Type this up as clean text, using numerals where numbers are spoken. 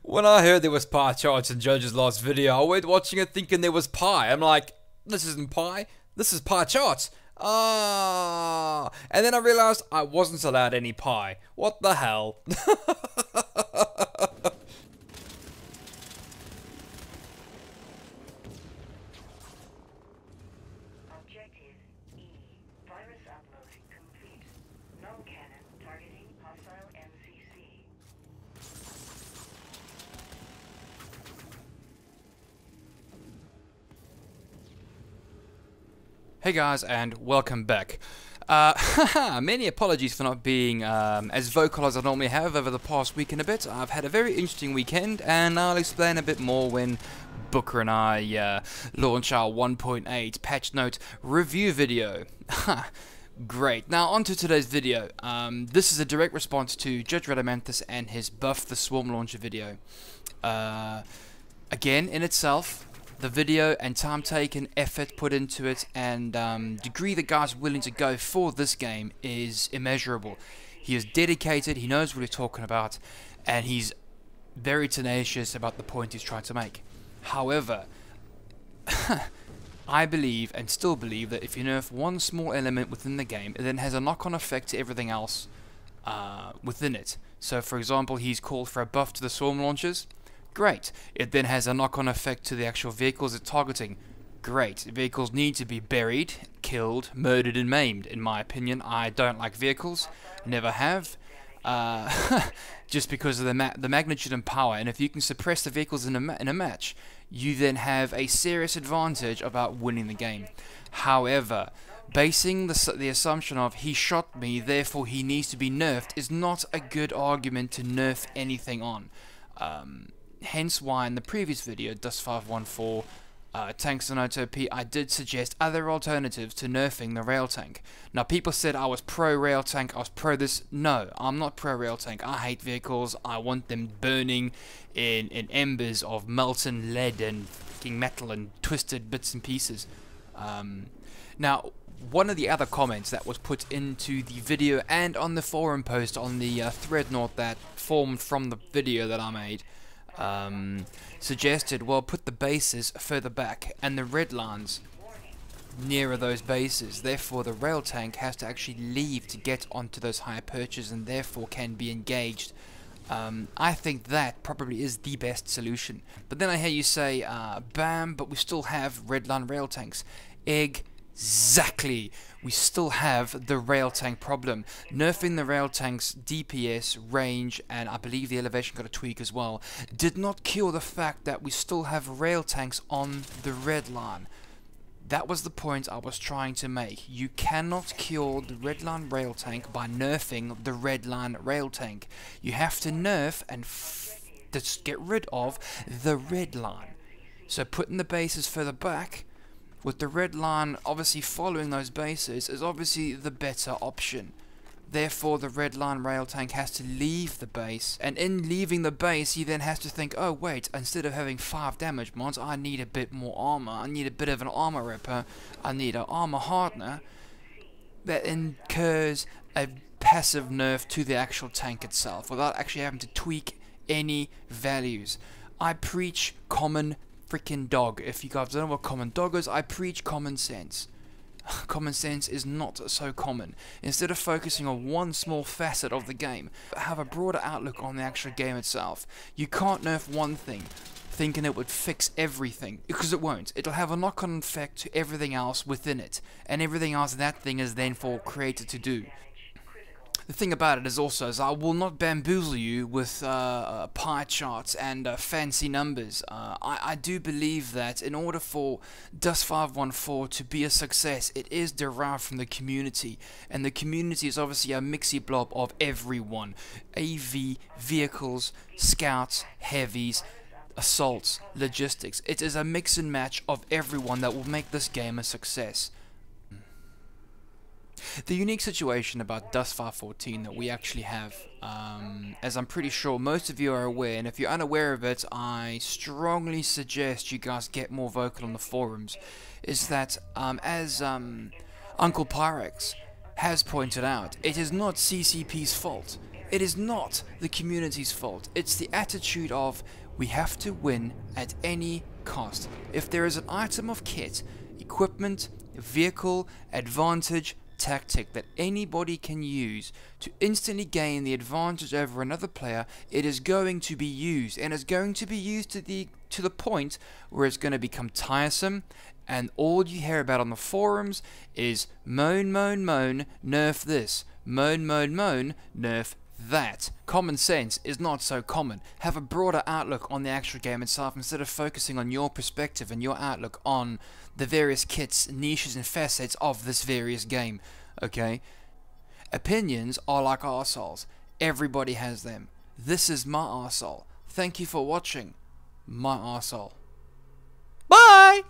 When I heard there was pie charts in Judge's last video, I went watching it thinking there was pie. I'm like, this isn't pie, this is pie charts. Ah, and then I realized I wasn't allowed any pie. What the hell? Objective E. Virus upload complete. Null cannon targeting hostile MCC. Hey guys, and welcome back. Many apologies for not being as vocal as I normally have over the past week and a bit. I've had a very interesting weekend, and I'll explain a bit more when Booker and I launch our 1.8 patch note review video. Great. Now on to today's video. This is a direct response to Judge Radamanthus and his Buff the Swarm launcher video. Again, in itself, the video and time taken, effort put into it, and degree the guy's willing to go for this game is immeasurable. He is dedicated, he knows what he's talking about, and he's very tenacious about the point he's trying to make. However, I believe and still believe that if you nerf one small element within the game, it then has a knock-on effect to everything else within it. So for example, he's called for a buff to the swarm launchers. Great. It then has a knock-on effect to the actual vehicles it's targeting. Great. Vehicles need to be buried, killed, murdered and maimed. In my opinion, I don't like vehicles. Never have. Just because of the magnitude and power. And if you can suppress the vehicles in a match, you then have a serious advantage about winning the game. However, basing the assumption of he shot me, therefore he needs to be nerfed is not a good argument to nerf anything on. Hence why in the previous video, Dust514, Tanks and Autop, I did suggest other alternatives to nerfing the rail tank. Now people said I was pro rail tank, I was pro this. No, I'm not pro rail tank. I hate vehicles. I want them burning in embers of molten lead and fucking metal and twisted bits and pieces. Now one of the other comments that was put into the video and on the forum post on the thread note that formed from the video that I made, suggested, well, put the bases further back and the red lines nearer those bases. Therefore, the rail tank has to actually leave to get onto those higher perches and therefore can be engaged. I think that probably is the best solution. But then I hear you say, bam, but we still have red line rail tanks. Exactly. We still have the rail tank problem. Nerfing the rail tank's DPS, range, and I believe the elevation got a tweak as well, did not cure the fact that we still have rail tanks on the red line. That was the point I was trying to make. You cannot cure the red line rail tank by nerfing the red line rail tank. You have to nerf and just get rid of the red line. So putting the bases further back, with the red line obviously following those bases, is obviously the better option. Therefore the red line rail tank has to leave the base, and in leaving the base he then has to think, oh wait, instead of having 5 damage mods, I need a bit more armor, I need a bit of an armor ripper, I need an armor hardener. That incurs a passive nerf to the actual tank itself without actually having to tweak any values. I preach common freaking dog. If you guys don't know what common dog is, I preach common sense. Common sense is not so common. Instead of focusing on one small facet of the game, have a broader outlook on the actual game itself. You can't nerf one thing thinking it would fix everything, because it won't. It'll have a knock-on effect to everything else within it, and everything else that thing is then for created to do. The thing about it is also, I will not bamboozle you with pie charts and fancy numbers. I do believe that in order for Dust514 to be a success, it is derived from the community. And the community is obviously a mixy blob of everyone. AV, vehicles, scouts, heavies, assaults, logistics. It is a mix and match of everyone that will make this game a success. The unique situation about Dust514 that we actually have, as I'm pretty sure most of you are aware, and if you're unaware of it, I strongly suggest you guys get more vocal on the forums, is that as Uncle Pyrex has pointed out, it is not CCP's fault. It is not the community's fault. It's the attitude of we have to win at any cost. If there is an item of kit, equipment, vehicle, advantage, tactic that anybody can use to instantly gain the advantage over another player, it is going to be used, and it's going to be used to the point where it's going to become tiresome, and all you hear about on the forums is moan, moan, moan, nerf this, moan, moan, moan, nerf that. Common sense is not so common. Have a broader outlook on the actual game itself instead of focusing on your perspective and your outlook on the various kits, niches and facets of this various game. Okay? Opinions are like arseholes. Everybody has them. This is my arsehole. Thank you for watching my arsehole. Bye!